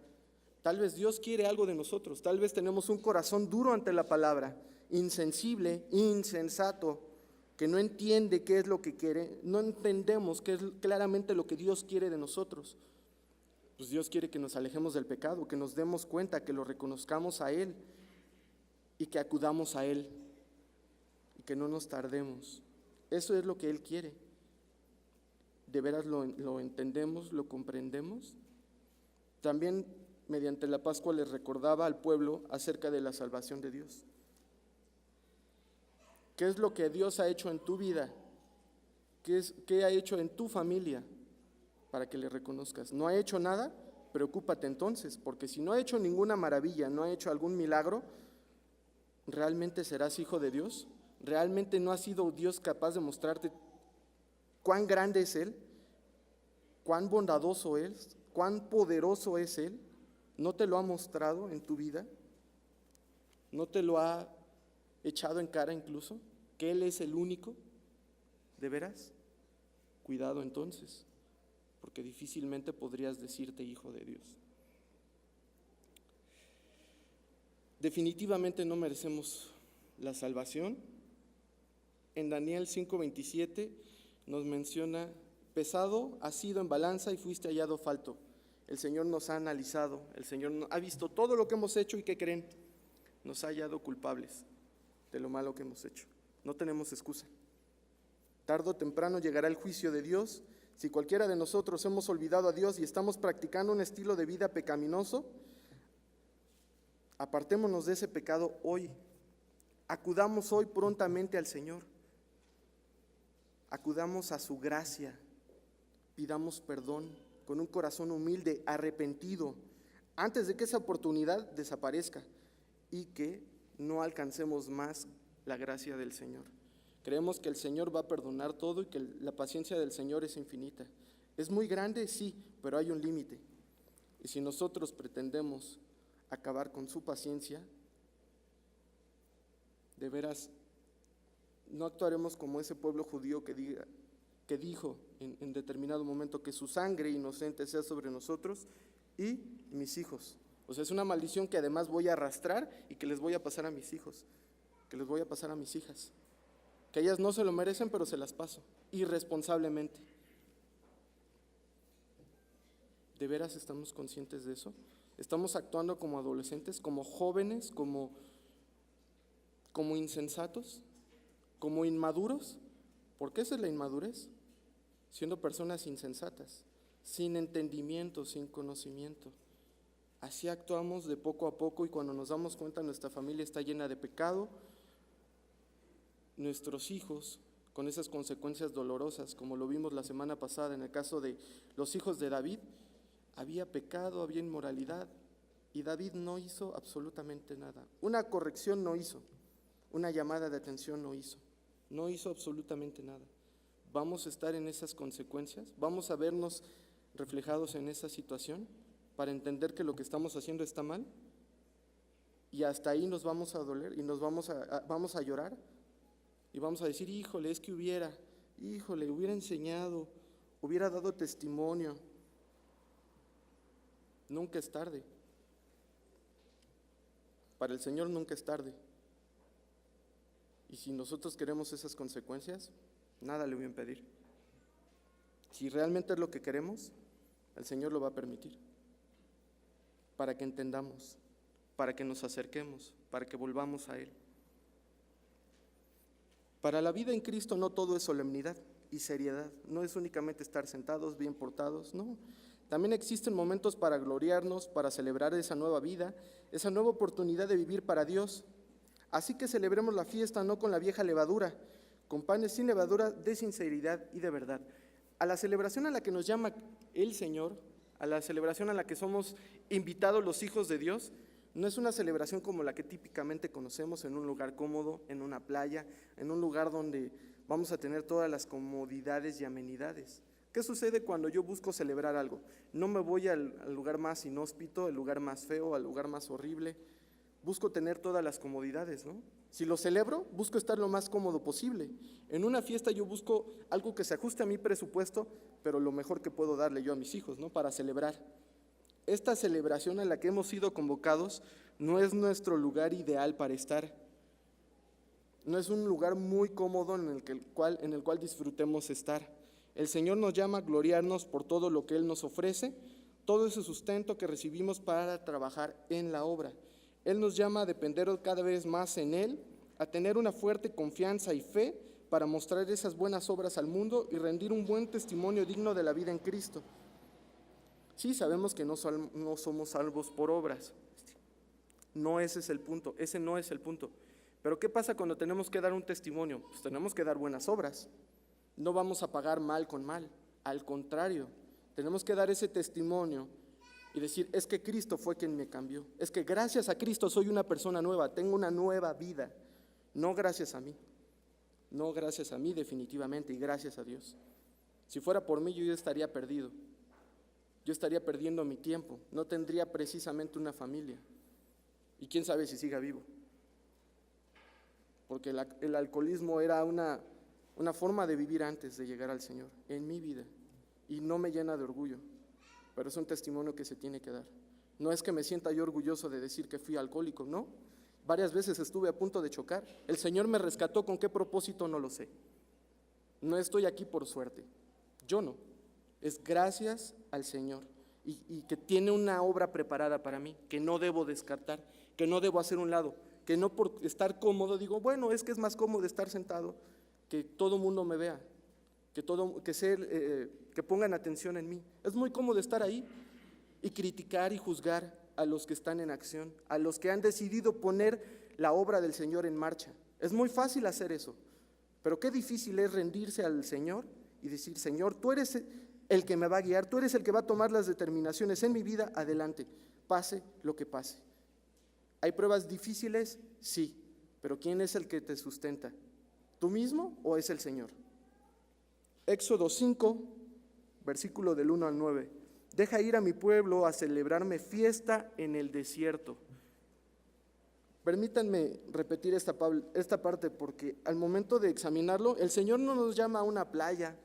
tal vez Dios quiere algo de nosotros, tal vez tenemos un corazón duro ante la palabra, insensible, insensato, que no entiende qué es lo que quiere, no entendemos qué es claramente lo que Dios quiere de nosotros. Pues Dios quiere que nos alejemos del pecado, que nos demos cuenta, que lo reconozcamos a Él y que acudamos a Él y que no nos tardemos. Eso es lo que Él quiere. ¿De veras lo entendemos, lo comprendemos? También mediante la Pascua les recordaba al pueblo acerca de la salvación de Dios. ¿Qué es lo que Dios ha hecho en tu vida? ¿Qué ha hecho en tu familia para que le reconozcas? ¿No ha hecho nada? Preocúpate entonces, porque si no ha hecho ninguna maravilla, no ha hecho algún milagro, ¿realmente serás hijo de Dios? ¿Realmente no ha sido Dios capaz de mostrarte cuán grande es Él? ¿Cuán bondadoso es? ¿Cuán poderoso es Él? ¿No te lo ha mostrado en tu vida? ¿No te lo ha echado en cara incluso? ¿Que Él es el único? ¿De veras? Cuidado entonces, porque difícilmente podrías decirte hijo de Dios. Definitivamente no merecemos la salvación. En Daniel 5:27 nos menciona: pesado has sido en balanza y fuiste hallado falto. El Señor nos ha analizado, el Señor ha visto todo lo que hemos hecho y ¿qué creen? Nos ha hallado culpables de lo malo que hemos hecho. No tenemos excusa. Tarde o temprano llegará el juicio de Dios. Si cualquiera de nosotros hemos olvidado a Dios y estamos practicando un estilo de vida pecaminoso, apartémonos de ese pecado hoy. Acudamos hoy prontamente al Señor. Acudamos a su gracia. Pidamos perdón con un corazón humilde, arrepentido, antes de que esa oportunidad desaparezca y que no alcancemos más la gracia del Señor. Creemos que el Señor va a perdonar todo y que la paciencia del Señor es infinita. ¿Es muy grande? Sí, pero hay un límite. Y si nosotros pretendemos acabar con su paciencia, de veras, no actuaremos como ese pueblo judío que dijo en determinado momento que su sangre inocente sea sobre nosotros y mis hijos. O sea, es una maldición que además voy a arrastrar y que les voy a pasar a mis hijos, que les voy a pasar a mis hijas, que ellas no se lo merecen, pero se las paso, irresponsablemente. ¿De veras estamos conscientes de eso? ¿Estamos actuando como adolescentes, como jóvenes, como insensatos, como inmaduros? ¿Por qué esa es la inmadurez? Siendo personas insensatas, sin entendimiento, sin conocimiento. Así actuamos de poco a poco y cuando nos damos cuenta nuestra familia está llena de pecado, nuestros hijos con esas consecuencias dolorosas, como lo vimos la semana pasada en el caso de los hijos de David. Había pecado, había inmoralidad y David no hizo absolutamente nada. Una corrección no hizo, una llamada de atención no hizo absolutamente nada. ¿Vamos a estar en esas consecuencias? ¿Vamos a vernos reflejados en esa situación para entender que lo que estamos haciendo está mal? Y hasta ahí nos vamos a doler y nos vamos a llorar y vamos a decir: híjole, es que hubiera enseñado, hubiera dado testimonio. Nunca es tarde. Para el Señor nunca es tarde. Y si nosotros queremos esas consecuencias, nada le voy a impedir. Si realmente es lo que queremos, el Señor lo va a permitir. Para que entendamos, para que nos acerquemos, para que volvamos a Él. Para la vida en Cristo no todo es solemnidad y seriedad. No es únicamente estar sentados, bien portados, no. También existen momentos para gloriarnos, para celebrar esa nueva vida, esa nueva oportunidad de vivir para Dios. Así que celebremos la fiesta no con la vieja levadura, con panes sin levadura de sinceridad y de verdad. A la celebración a la que nos llama el Señor, a la celebración a la que somos invitados los hijos de Dios, no es una celebración como la que típicamente conocemos en un lugar cómodo, en una playa, en un lugar donde vamos a tener todas las comodidades y amenidades. ¿Qué sucede cuando yo busco celebrar algo? No me voy al lugar más inhóspito, al lugar más feo, al lugar más horrible. Busco tener todas las comodidades, ¿no? Si lo celebro, busco estar lo más cómodo posible. En una fiesta yo busco algo que se ajuste a mi presupuesto, pero lo mejor que puedo darle yo a mis hijos, ¿no? Para celebrar. Esta celebración a la que hemos sido convocados no es nuestro lugar ideal para estar. No es un lugar muy cómodo en el cual disfrutemos estar. El Señor nos llama a gloriarnos por todo lo que Él nos ofrece, todo ese sustento que recibimos para trabajar en la obra. Él nos llama a depender cada vez más en Él, a tener una fuerte confianza y fe para mostrar esas buenas obras al mundo y rendir un buen testimonio digno de la vida en Cristo. Sí, sabemos que no somos salvos por obras. No, ese es el punto, ese no es el punto. Pero ¿qué pasa cuando tenemos que dar un testimonio? Pues tenemos que dar buenas obras. No vamos a pagar mal con mal, al contrario, tenemos que dar ese testimonio y decir: es que Cristo fue quien me cambió, es que gracias a Cristo soy una persona nueva, tengo una nueva vida, no gracias a mí definitivamente, y gracias a Dios. Si fuera por mí yo ya estaría perdido, yo estaría perdiendo mi tiempo, no tendría precisamente una familia y quién sabe si siga vivo, porque el alcoholismo era una forma de vivir antes de llegar al Señor en mi vida y no me llena de orgullo, pero es un testimonio que se tiene que dar. No es que me sienta yo orgulloso de decir que fui alcohólico, no. Varias veces estuve a punto de chocar. El Señor me rescató, ¿con qué propósito? No lo sé. No estoy aquí por suerte, yo no. Es gracias al Señor y que tiene una obra preparada para mí, que no debo descartar, que no debo hacer un lado, que no por estar cómodo digo, bueno, es que es más cómodo estar sentado, que todo mundo me vea, que pongan atención en mí. Es muy cómodo estar ahí y criticar y juzgar a los que están en acción, a los que han decidido poner la obra del Señor en marcha. Es muy fácil hacer eso, pero qué difícil es rendirse al Señor y decir, Señor, tú eres el que me va a guiar, tú eres el que va a tomar las determinaciones en mi vida, adelante, pase lo que pase. ¿Hay pruebas difíciles? Sí, pero ¿quién es el que te sustenta? ¿Tú mismo o es el Señor? Éxodo 5, versículo del 1 al 9. Deja ir a mi pueblo a celebrarme fiesta en el desierto. Permítanme repetir esta parte porque al momento de examinarlo, el Señor no nos llama a una playa,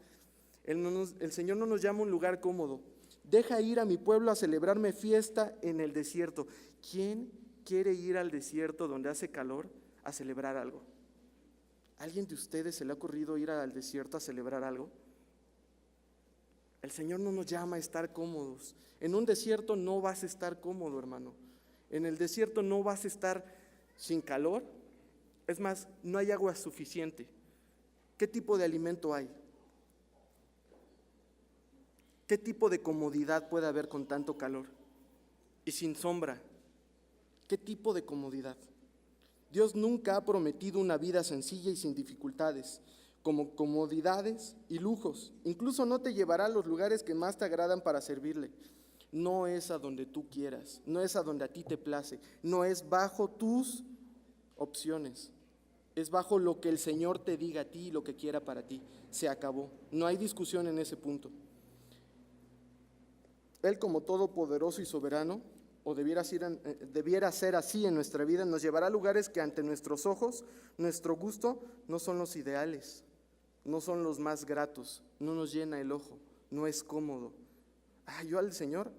el Señor no nos llama a un lugar cómodo. Deja ir a mi pueblo a celebrarme fiesta en el desierto. ¿Quién quiere ir al desierto donde hace calor a celebrar algo? ¿Alguien de ustedes se le ha ocurrido ir al desierto a celebrar algo? El Señor no nos llama a estar cómodos. En un desierto no vas a estar cómodo, hermano. En el desierto no vas a estar sin calor. Es más, no hay agua suficiente. ¿Qué tipo de alimento hay? ¿Qué tipo de comodidad puede haber con tanto calor? Y sin sombra. ¿Qué tipo de comodidad? Dios nunca ha prometido una vida sencilla y sin dificultades, como comodidades y lujos. Incluso no te llevará a los lugares que más te agradan para servirle. No es a donde tú quieras, no es a donde a ti te place, no es bajo tus opciones, es bajo lo que el Señor te diga a ti y lo que quiera para ti. Se acabó, no hay discusión en ese punto. Él, como todopoderoso y soberano, o debiera ser así en nuestra vida, nos llevará a lugares que ante nuestros ojos, nuestro gusto, no son los ideales, no son los más gratos, no nos llena el ojo, no es cómodo. Yo al Señor,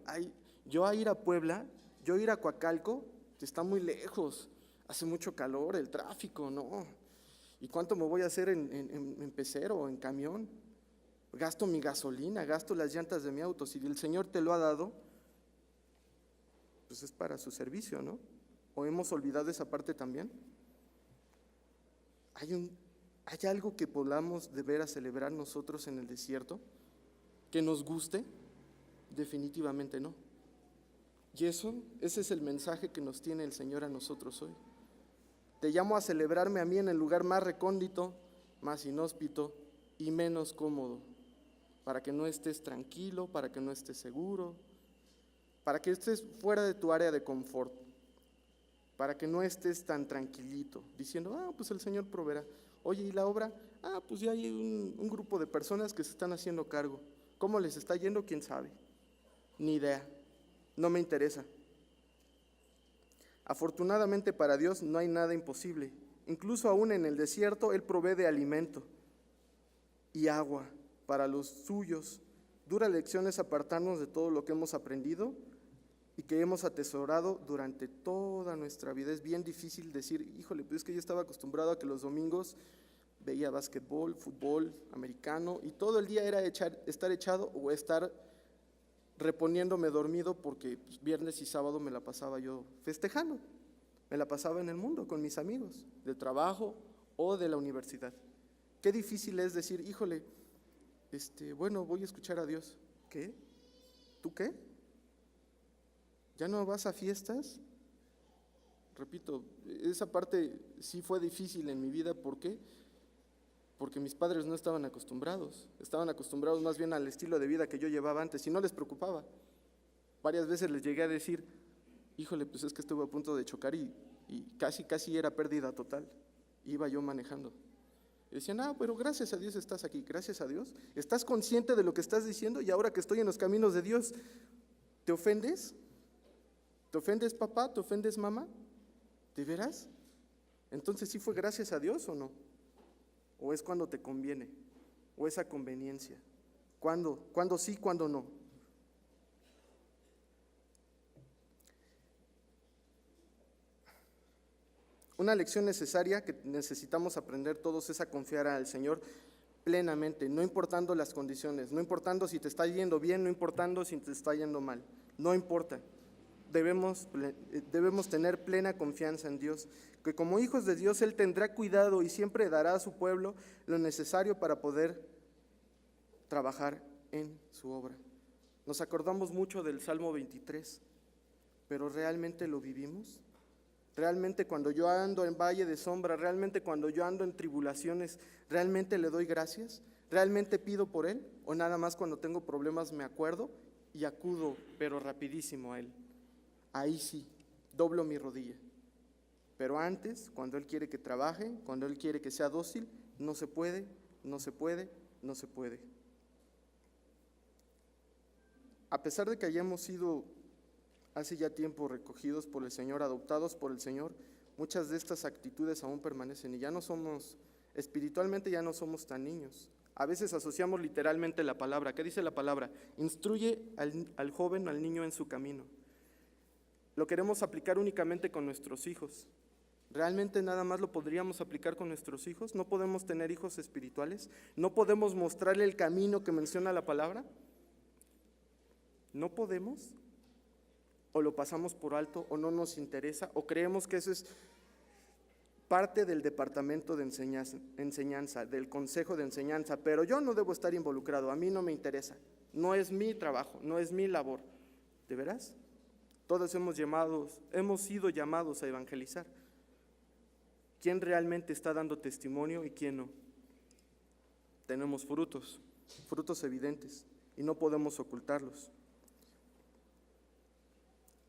yo a ir a Puebla, yo a ir a Coacalco, está muy lejos, hace mucho calor, el tráfico, no. ¿Y cuánto me voy a hacer en pecero o en camión? Gasto mi gasolina, gasto las llantas de mi auto. Si el Señor te lo ha dado, pues es para su servicio, ¿no? ¿O hemos olvidado esa parte también? ¿Hay algo que podamos de veras celebrar nosotros en el desierto? ¿Que nos guste? Definitivamente no. Y ese es el mensaje que nos tiene el Señor a nosotros hoy. Te llamo a celebrarme a mí en el lugar más recóndito, más inhóspito y menos cómodo, para que no estés tranquilo, para que no estés seguro, para que estés fuera de tu área de confort, para que no estés tan tranquilito, diciendo, pues el Señor proveerá. Oye, ¿y la obra? Pues ya hay un grupo de personas que se están haciendo cargo. ¿Cómo les está yendo? ¿Quién sabe? Ni idea, no me interesa. Afortunadamente para Dios no hay nada imposible. Incluso aún en el desierto, Él provee de alimento y agua para los suyos. Dura lección es apartarnos de todo lo que hemos aprendido y que hemos atesorado durante toda nuestra vida. Es bien difícil decir, híjole, pues es que yo estaba acostumbrado a que los domingos veía básquetbol, fútbol americano y todo el día era estar echado o estar reponiéndome dormido porque pues, viernes y sábado me la pasaba yo festejando, me la pasaba en el mundo con mis amigos del trabajo o de la universidad. Qué difícil es decir, híjole, bueno, voy a escuchar a Dios. ¿Qué? ¿Tú qué? ¿Ya no vas a fiestas? Repito, esa parte sí fue difícil en mi vida. ¿Por qué? Porque mis padres no estaban acostumbrados más bien al estilo de vida que yo llevaba antes y no les preocupaba. Varias veces les llegué a decir, híjole, pues es que estuve a punto de chocar y casi era pérdida total. Iba yo manejando. Y decían, pero gracias a Dios estás aquí, gracias a Dios. ¿Estás consciente de lo que estás diciendo? Y ahora que estoy en los caminos de Dios, ¿te ofendes? ¿Te ofendes, papá? ¿Te ofendes, mamá? ¿De veras? Entonces, ¿sí fue gracias a Dios o no? ¿O es cuando te conviene? ¿O esa conveniencia? ¿Cuándo sí, cuándo no? Una lección necesaria que necesitamos aprender todos es a confiar al Señor plenamente, no importando las condiciones, no importando si te está yendo bien, no importando si te está yendo mal, no importa. Debemos tener plena confianza en Dios, que como hijos de Dios Él tendrá cuidado y siempre dará a su pueblo lo necesario para poder trabajar en su obra. Nos acordamos mucho del Salmo 23, pero ¿realmente lo vivimos? ¿Realmente cuando yo ando en valle de sombra, realmente cuando yo ando en tribulaciones, realmente le doy gracias? ¿Realmente pido por Él? ¿O nada más cuando tengo problemas me acuerdo y acudo, pero rapidísimo a Él? Ahí sí, doblo mi rodilla. Pero antes, cuando Él quiere que trabaje, cuando Él quiere que sea dócil, no se puede, no se puede, no se puede. A pesar de que hayamos sido hace ya tiempo recogidos por el Señor, adoptados por el Señor, muchas de estas actitudes aún permanecen y ya no somos, espiritualmente ya no somos tan niños. A veces asociamos literalmente la palabra. ¿Qué dice la palabra? Instruye al joven, al niño en su camino. Lo queremos aplicar únicamente con nuestros hijos. ¿Realmente nada más lo podríamos aplicar con nuestros hijos? ¿No podemos tener hijos espirituales? ¿No podemos mostrarle el camino que menciona la palabra? ¿No podemos? ¿O lo pasamos por alto? ¿O no nos interesa? ¿O creemos que eso es parte del departamento de enseñanza, del consejo de enseñanza? Pero yo no debo estar involucrado, a mí no me interesa. No es mi trabajo, no es mi labor. ¿De veras? Todos hemos sido llamados a evangelizar. ¿Quién realmente está dando testimonio y quién no? Tenemos frutos evidentes, y no podemos ocultarlos.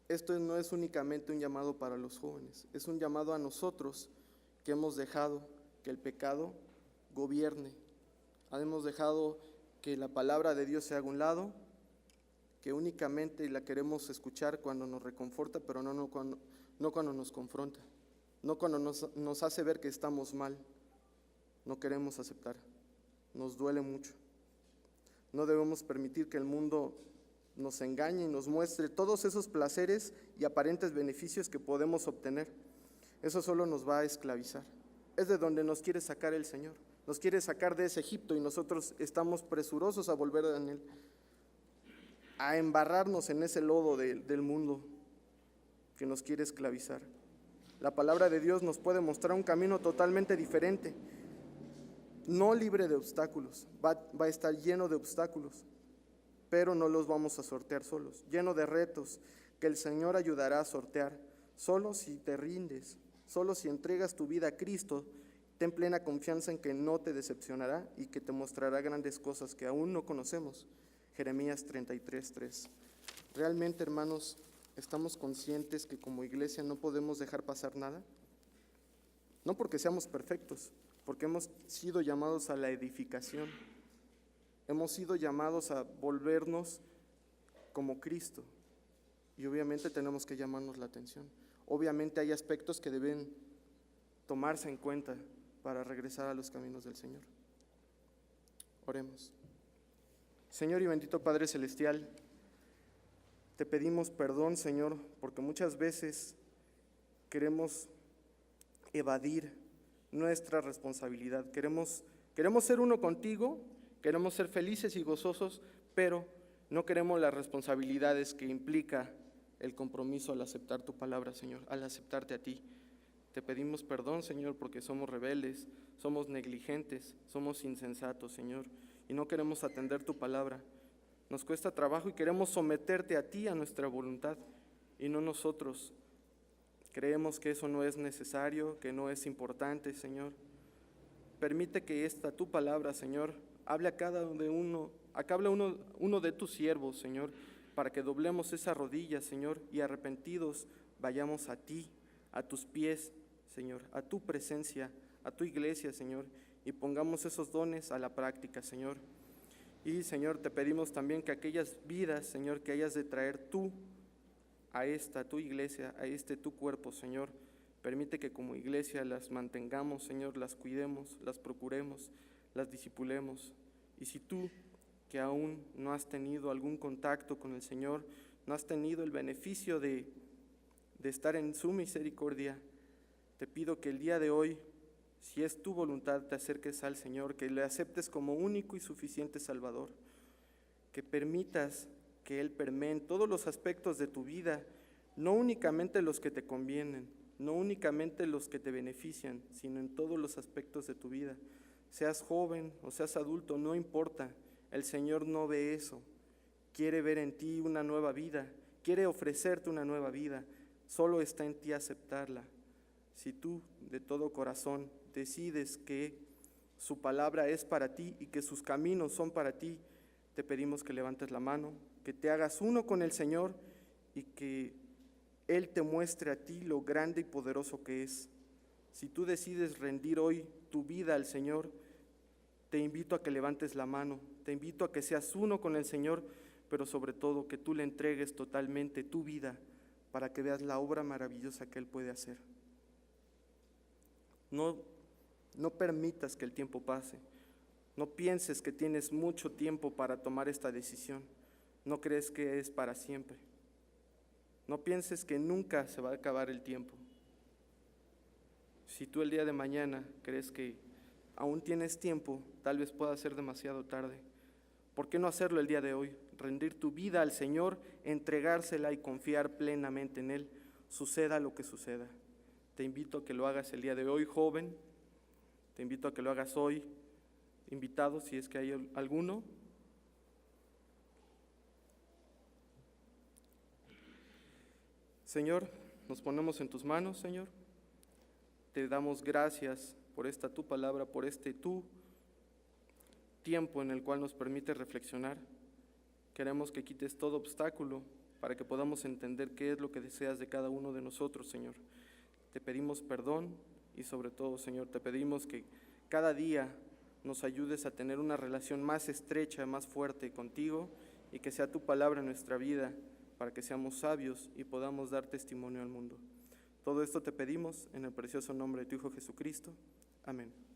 Esto no es únicamente un llamado para los jóvenes, es un llamado a nosotros que hemos dejado que el pecado gobierne. Hemos dejado que la palabra de Dios se haga a un lado, que únicamente la queremos escuchar cuando nos reconforta, pero no cuando nos confronta, no cuando nos hace ver que estamos mal. No queremos aceptar, nos duele mucho. No debemos permitir que el mundo nos engañe y nos muestre todos esos placeres y aparentes beneficios que podemos obtener. Eso solo nos va a esclavizar. Es de donde nos quiere sacar el Señor. Nos quiere sacar de ese Egipto y nosotros estamos presurosos a volver en Él, a embarrarnos en ese lodo del mundo que nos quiere esclavizar. La palabra de Dios nos puede mostrar un camino totalmente diferente, no libre de obstáculos, va a estar lleno de obstáculos, pero no los vamos a sortear solos, lleno de retos que el Señor ayudará a sortear. Solo si te rindes, solo si entregas tu vida a Cristo, ten plena confianza en que no te decepcionará y que te mostrará grandes cosas que aún no conocemos. Jeremías 33:3. ¿Realmente, hermanos, estamos conscientes que como iglesia no podemos dejar pasar nada? No porque seamos perfectos, porque hemos sido llamados a la edificación. Hemos sido llamados a volvernos como Cristo y obviamente tenemos que llamarnos la atención. Obviamente hay aspectos que deben tomarse en cuenta para regresar a los caminos del Señor. Oremos. Señor y bendito Padre Celestial, te pedimos perdón, Señor, porque muchas veces queremos evadir nuestra responsabilidad. Queremos ser uno contigo, queremos ser felices y gozosos, pero no queremos las responsabilidades que implica el compromiso al aceptar tu palabra, Señor, al aceptarte a ti. Te pedimos perdón, Señor, porque somos rebeldes, somos negligentes, somos insensatos, Señor, y no queremos atender tu palabra. Nos cuesta trabajo y queremos someterte a ti, a nuestra voluntad, y no nosotros. Creemos que eso no es necesario, que no es importante, Señor. Permite que esta tu palabra, Señor, hable a cada uno de tus siervos, Señor, para que doblemos esa rodilla, Señor, y arrepentidos vayamos a ti, a tus pies, Señor, a tu presencia, a tu iglesia, Señor, y pongamos esos dones a la práctica, Señor. Y, Señor, te pedimos también que aquellas vidas, Señor, que hayas de traer tú a esta tu iglesia, a este tu cuerpo, Señor, permite que como iglesia las mantengamos, Señor, las cuidemos, las procuremos, las discipulemos. Y si tú, que aún no has tenido algún contacto con el Señor, no has tenido el beneficio de estar en su misericordia, Te pido que el día de hoy, si es tu voluntad, te acerques al Señor, que le aceptes como único y suficiente Salvador, que permitas que Él permee en todos los aspectos de tu vida, no únicamente los que te convienen, no únicamente los que te benefician, sino en todos los aspectos de tu vida. Seas joven o seas adulto, no importa, el Señor no ve eso. Quiere ver en ti una nueva vida, quiere ofrecerte una nueva vida, solo está en ti aceptarla. Si tú de todo corazón decides que su palabra es para ti y que sus caminos son para ti, te pedimos que levantes la mano, que te hagas uno con el Señor y que Él te muestre a ti lo grande y poderoso que es. Si tú decides rendir hoy tu vida al Señor, te invito a que levantes la mano, te invito a que seas uno con el Señor, pero sobre todo que tú le entregues totalmente tu vida para que veas la obra maravillosa que Él puede hacer. No permitas que el tiempo pase. No pienses que tienes mucho tiempo para tomar esta decisión. No crees que es para siempre. No pienses que nunca se va a acabar el tiempo. Si tú el día de mañana crees que aún tienes tiempo, tal vez pueda ser demasiado tarde. ¿Por qué no hacerlo el día de hoy? Rendir tu vida al Señor, entregársela y confiar plenamente en Él, suceda lo que suceda. Te invito a que lo hagas el día de hoy, joven. Te invito a que lo hagas hoy, invitado, si es que hay alguno. Señor, nos ponemos en tus manos, Señor. Te damos gracias por esta tu palabra, por este tu tiempo en el cual nos permite reflexionar. Queremos que quites todo obstáculo para que podamos entender qué es lo que deseas de cada uno de nosotros, Señor. Te pedimos perdón y sobre todo, Señor, te pedimos que cada día nos ayudes a tener una relación más estrecha, más fuerte contigo y que sea tu palabra en nuestra vida para que seamos sabios y podamos dar testimonio al mundo. Todo esto te pedimos en el precioso nombre de tu Hijo Jesucristo. Amén.